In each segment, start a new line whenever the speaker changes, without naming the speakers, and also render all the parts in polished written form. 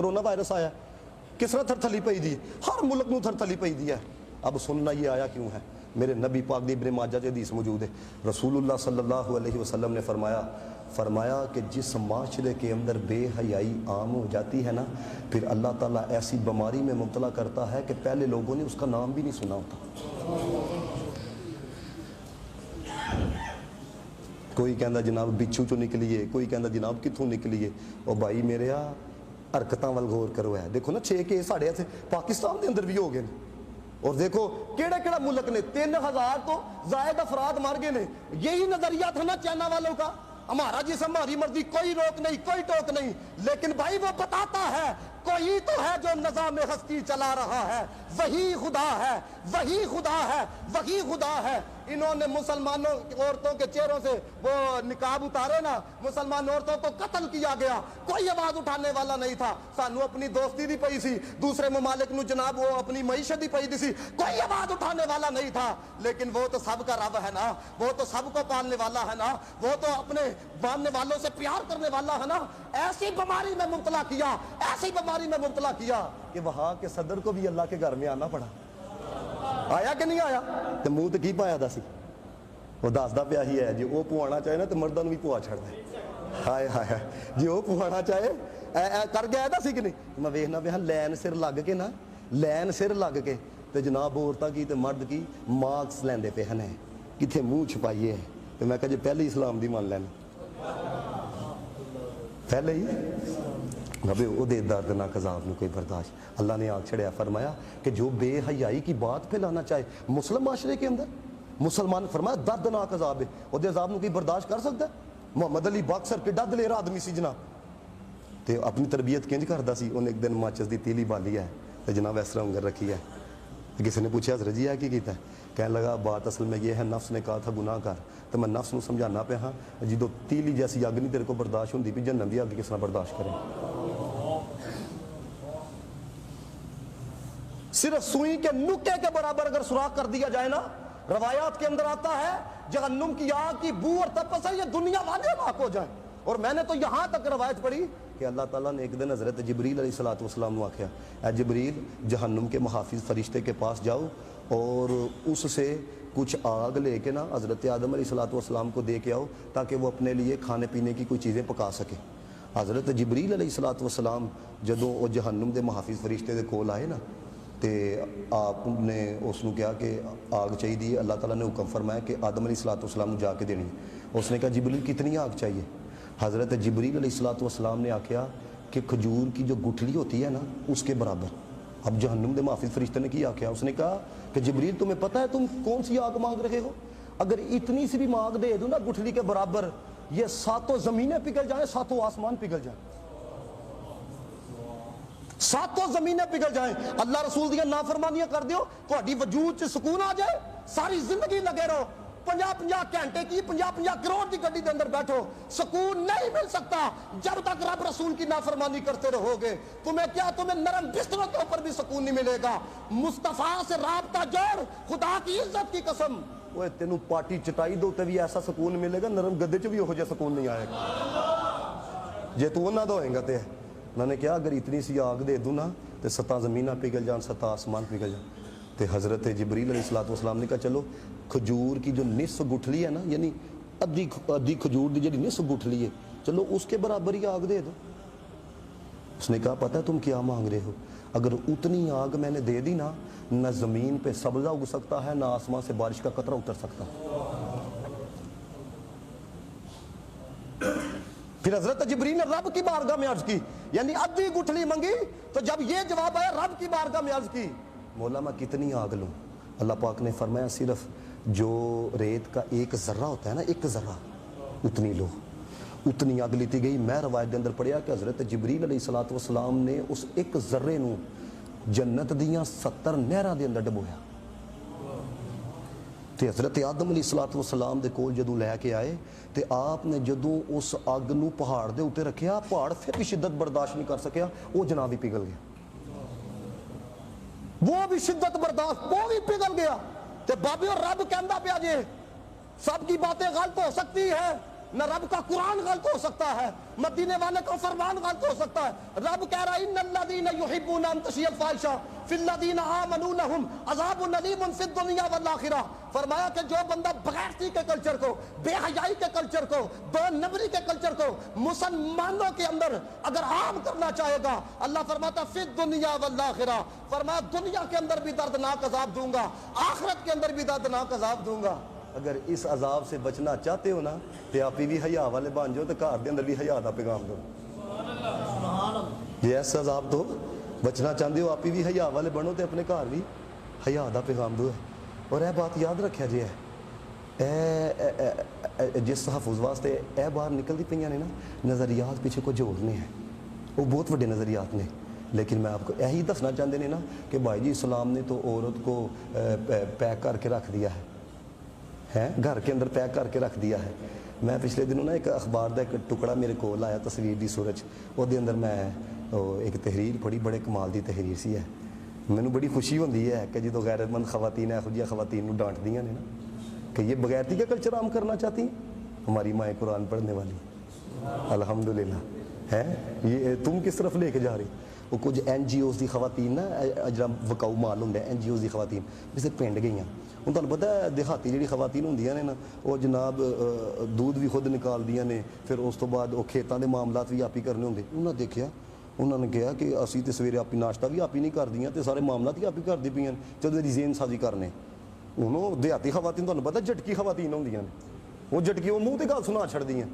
Corona virus آیا, کس طرح تھرتھلی پئی دی, ہر ملک نو تھرتھلی پئی دی ہے. اب سننا یہ آیا کیوں ہے؟ میرے نبی پاک دی ابن ماجہ کی حدیث موجود ہے, رسول اللہ صلی اللہ علیہ وسلم نے فرمایا کہ جس معاشرے کے اندر بے حیائی عام ہو جاتی ہے نا, پھر اللہ تعالیٰ ایسی بیماری میں مبتلا کرتا ہے کہ پہلے لوگوں نے اس کا نام بھی نہیں سنا ہوتا. کوئی کہندا جناب بچھو چو نکلی ہے, کوئی کہندا جناب کتھوں نکلی ہے. او بھائی میرے حرکتاں ول غور کرو ہے. دیکھو نا 6 کیس ساڑھے ایتھے پاکستان دے اندر بھی ہو گئے, اور دیکھو کیڑا ملک نے 3000 تو زائد افراد مر گئے نے. یہی نظریہ تھا نا چائنا والوں کا, ہمارا جسم ہماری مرضی, کوئی روک نہیں کوئی ٹوک نہیں. لیکن بھائی وہ بتاتا ہے کوئی تو ہے جو نظام ہستی چلا رہا ہے, وہی خدا ہے, وہی خدا ہے, وہی خدا ہے. انہوں نے مسلمانوں عورتوں کے چہروں سے وہ نقاب اتارے نا, مسلمان عورتوں کو قتل کیا گیا, کوئی آواز اٹھانے والا نہیں تھا. سانو اپنی دوستی دی پئی سی, دوسرے ممالک نو جناب وہ اپنی معیشت دی پئی دی سی, کوئی آواز اٹھانے والا نہیں تھا. لیکن وہ تو سب کا رب ہے نا, وہ تو سب کو پالنے والا ہے نا, وہ تو اپنے ماننے والوں سے پیار کرنے والا ہے نا. ایسی بیماری میں مبتلا کیا, ایسی بیماری میں مبتلا کیا کہ وہاں کے صدر کو بھی اللہ کے گھر میں آنا پڑا. آیا کہ نہیں آیا؟ تو منہ تو کی پایا دا سی, وہ دسدا پیا ہی ہے, جی وہ پوانا چاہے نا تو مردوں بھی پوا چھڑ دے. ہائے ہائے, جی وہ پوانا چاہے کر گیا دا سی کہ نہیں. میں ویکھنا پیا لین سر لگ کے نا, لین سر لگ کے تے جناب عورتاں کی تے مرد کی مارکس لیندے پے ہیں, کتھے منہ چھپائیے. تے میں کہا جی پہلے اسلام دی مان لینا, پہلے ہی ابھی وہ دے دردناک عذاب میں کوئی برداشت. اللہ نے آنکھ چھڑیا, فرمایا کہ جو بے حیائی کی بات پھیلانا چاہے مسلم معاشرے کے اندر, مسلمان فرمایا دردناک عذاب ہے, وہ دے عذاب میں کوئی برداشت کر سکتا ہے؟ محمد علی باکسر کے ڈد لے رہا آدمی سی جناب, تے اپنی تربیت کنج کردا سی. انہیں ایک دن ماچس دی تیلی بالی ہے تے جناب اس طرح انگر رکھی ہے. کسی نے پوچھا حضرت جی ہے کی کیتا ہے؟ کہنے لگا بات اصل میں یہ ہے, نفس نے کہا تھا گناہ کر, تو میں نفس نو سمجھانا پہ ہاں جدو تیلی جیسی اگ نہیں تیرے کو برداشت ہوندی بھی, جہنم دی اگ کس طرح برداشت کریں. صرف سوئی کے نکے کے برابر اگر سوراخ کر دیا جائے نا, روایات کے اندر آتا ہے جہنم کی آگ کی بو اور تپس سے یہ دنیا والے ہلاک ہو جائیں. اور میں نے تو یہاں تک روایت پڑھی کہ اللہ تعالیٰ نے ایک دن حضرت جبریل علیہ السلام نے آکھیا, اے جبریل جہنم کے محافظ فرشتے کے پاس جاؤ اور اس سے کچھ آگ لے کے نا حضرت آدم علیہ السلام کو دے کے آؤ تاکہ وہ اپنے لیے کھانے پینے کی کوئی چیزیں پکا سکے. حضرت جبریل علیہ السلام جدوں وہ جہنم دے محافظ فرشتے دے کول آئے نا, تے آپ نے اس نے کہا کہ آگ چاہیے. اللہ تعالیٰ نے حکم فرمایا کہ آدم علیہ السلام جا کے دینی. اس نے کہا جبریل کتنی آگ چاہیے؟ حضرت جبریل علیہ السلام نے آکھیا کہ کھجور کی جو گٹھلی ہوتی ہے نا اس کے برابر. اب جہنم دے محافظ فرشتے نے کی آکھیا؟ اس نے کہا کہ جبریل تمہیں پتہ ہے تم کون سی آگ مانگ رہے ہو؟ اگر اتنی سی بھی مانگ دے دو نا گٹھلی کے برابر, یہ 7 زمینیں پگھل جائیں, 7 آسمان پگھل جائیں, 7 زمینیں پگھل جائیں. اللہ رسول دیا نافرمانیاں کر دیو تہاڈی وجود چ سکون آ جائے, ساری زندگی لگے رہو 50 گھنٹے کی 50 کروڑ کی گڈی کے اندر بیٹھو, سکون نہیں مل سکتا جب تک رب رسول کی نافرمانی کرتے رہو گے. تمہیں کیا, تمہیں نرم بستروں کے اوپر بھی سکون نہیں ملے گا. مصطفیٰ سے رابطہ جوڑ, خدا کی عزت کی قسم. وہ تینوں پارٹی چٹائی دو تے بھی ایسا سکون ملے گا, نرم گدے چ بھی ہو جا سکون نہیں آئے گا جے تو نہ دوئیں گا. تے انہوں نے کہا اگر اتنی سی آگ دے دوں نا تو 7 زمینہ پگھل جان, 7 آسمان پگھل جان. تے حضرت جبریل علیہ السلام نے کہا چلو کھجور کی جو نصف گٹھلی ہے نا, یعنی ادھی کھجور دی جڑی نصف گٹھلی ہے, چلو اس کے برابر ہی آگ دے دو. اس نے کہا پتہ ہے تم کیا مانگ رہے ہو؟ اگر اتنی آگ میں نے دے دی نا, نہ زمین پہ سبزہ اگ سکتا ہے, نہ آسمان سے بارش کا قطرہ اتر سکتا. پھر حضرت جبریل نے رب کی بارگاہ میں عرض کی, یعنی ادھی گٹھلی منگی, تو جب یہ جواب آیا رب کی بارگاہ میں عرض کی, مولا میں کتنی آگ لوں؟ اللہ پاک نے فرمایا صرف جو ریت کا 1 ذرہ ہوتا ہے نا, 1 ذرہ, اتنی لو. اتنی آگ لیتی گئی. میں روایت کے اندر پڑھیا کہ حضرت جبریل علیہ السلام نے اس 1 ذرے نو جنت دیاں 70 نہراں دے اندر ڈبویا. تے حضرت آدم علیہ السلام دے کول جدوں لے کے آئے تے آپ نے جدوں اس اگ نو پہاڑ دے اوتے رکھیا, پہاڑ پھر بھی شدت برداشت نہیں کر سکیا, وہ جناب ہی پگھل گیا. وہ بھی شدت برداشت, وہ بھی پگھل گیا. تے بابے اور رب کہندا پیا جے سب کی باتیں غلط ہو سکتی ہے, نہ رب کا قرآن غلط ہو سکتا ہے، مدینے والے کا فرمان غلط ہو سکتا ہے۔ رب کہہ رہا ہے ان الذین یحبون ان تشیع الفاحشہ فی الذین آمنوا لہم عذاب علیم فی الدنیا والآخرہ۔ فرمایا کہ جو بندہ بغیرتی کے کلچر کو، بے حیائی کے کلچر کو، دو نمبری کے کلچر کو مسلمانوں کے اندر اگر عام کرنا چاہے گا، اللہ فرماتا فی الدنیا والآخرہ، فرمایا دنیا کے اندر بھی دردناک عذاب دوں گا، آخرت کے اندر بھی دردناک عذاب دوں گا۔ اگر اس عذاب سے بچنا چاہتے ہو نا تو آپ بھی حیا والے بن جاؤ، تو گھر دے اندر بھی حیا دا پیغام دو۔ یہ ایسا عذاب تو بچنا چاہتے ہو، آپ بھی حیا والے بنو تو اپنے گھر بھی حیا دا پیغام دو۔ اور اے بات یاد رکھیا جی اے جس تحفظ واسطے اے باہر نکلتی پہ نے نا نظریات پیچھے کو جوڑنے ہیں، وہ بہت بڑے نظریات نے، لیکن میں آپ کو یہی دسنا چاہتے ہیں نا کہ بھائی جی اسلام نے تو عورت کو پیک کر کے رکھ دیا ہے، گھر کے اندر پیک کر کے رکھ دیا ہے۔ میں پچھلے دنوں نا ایک اخبار دا ایک ٹکڑا میرے کول آیا، تصویر دی سورج، وہ دے اندر میں ایک تحریر پڑھی، بڑے کمال دی تحریر سی ہے۔ مینو بڑی خوشی ہوندی ہے کہ جدو غیرت مند خواتین ایہو جہی خواتین نو ڈانٹ دیاں نے نا کہ یہ بغیرتی کا کلچر عام کرنا چاہتی ہیں، ہماری مائیں قرآن پڑھنے والی الحمدللہ ہے، یہ تم کس طرف لے کے جا رہی؟ وہ کچھ این جی اوز دی خواتین نا، جڑا وکاؤ مال ہوندا ہے این جی اوز دی خواتین جسے پنڈ گئیاں، ہوں تمہیں پتہ ہے دیہاتی جڑی خواتین ہوندیاں نے نا وہ جناب دودھ بھی خود نکال دیاں نے، پھر اس تو بعد وہ کھیتاں دے معاملات بھی آپ ہی کرنے ہوندے۔ انہاں دیکھیا، انہوں نے کہا کہ اسی تے سویرے آپ ناشتہ بھی آپ ہی نہیں کر دیاں تے سارے معاملات ہی آپ ہی کر دی پیاں، جدوں میری ذہن سازی کرنے انہوں دیہاتی خواتین تمہیں پتہ جھٹکی خواتین ہوندیاں نے، وہ جھٹکی وہ منہ تے گل سنا چھڑ دیاں۔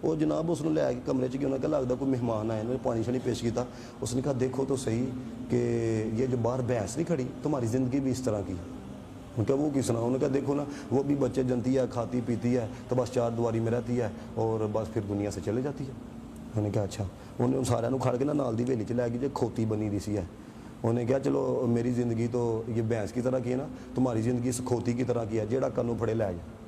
وہ جناب اس نے لے کے کمرے چ گیا، انہوں نے کہا لگتا کوئی مہمان آئے، انہوں نے پانی شانی پیش کیا، اس نے کہا دیکھو تو صحیح کہ یہ جو باہر بھینس نہیں کھڑی تمہاری زندگی بھی اس طرح کی۔ انہوں نے کہا وہ کس طرح؟ انہوں نے کہا دیکھو نا وہ بھی بچے جنتی ہے، کھاتی پیتی ہے تو بس چار دیواری میں رہتی ہے اور بس پھر دنیا سے چلے جاتی ہے۔ انہوں نے کہا اچھا، انہوں نے سارے کھڑ کے نا نال دی ویلی چ لے گئی جو کھوتی بنی دی سی ہے۔ انہوں نے کہا چلو میری زندگی تو یہ بھینس کی طرح کی ہے نا، تمہاری زندگی اس کھوتی کی طرح کی ہے، جیڑا کنوں پھڑے لے جائے۔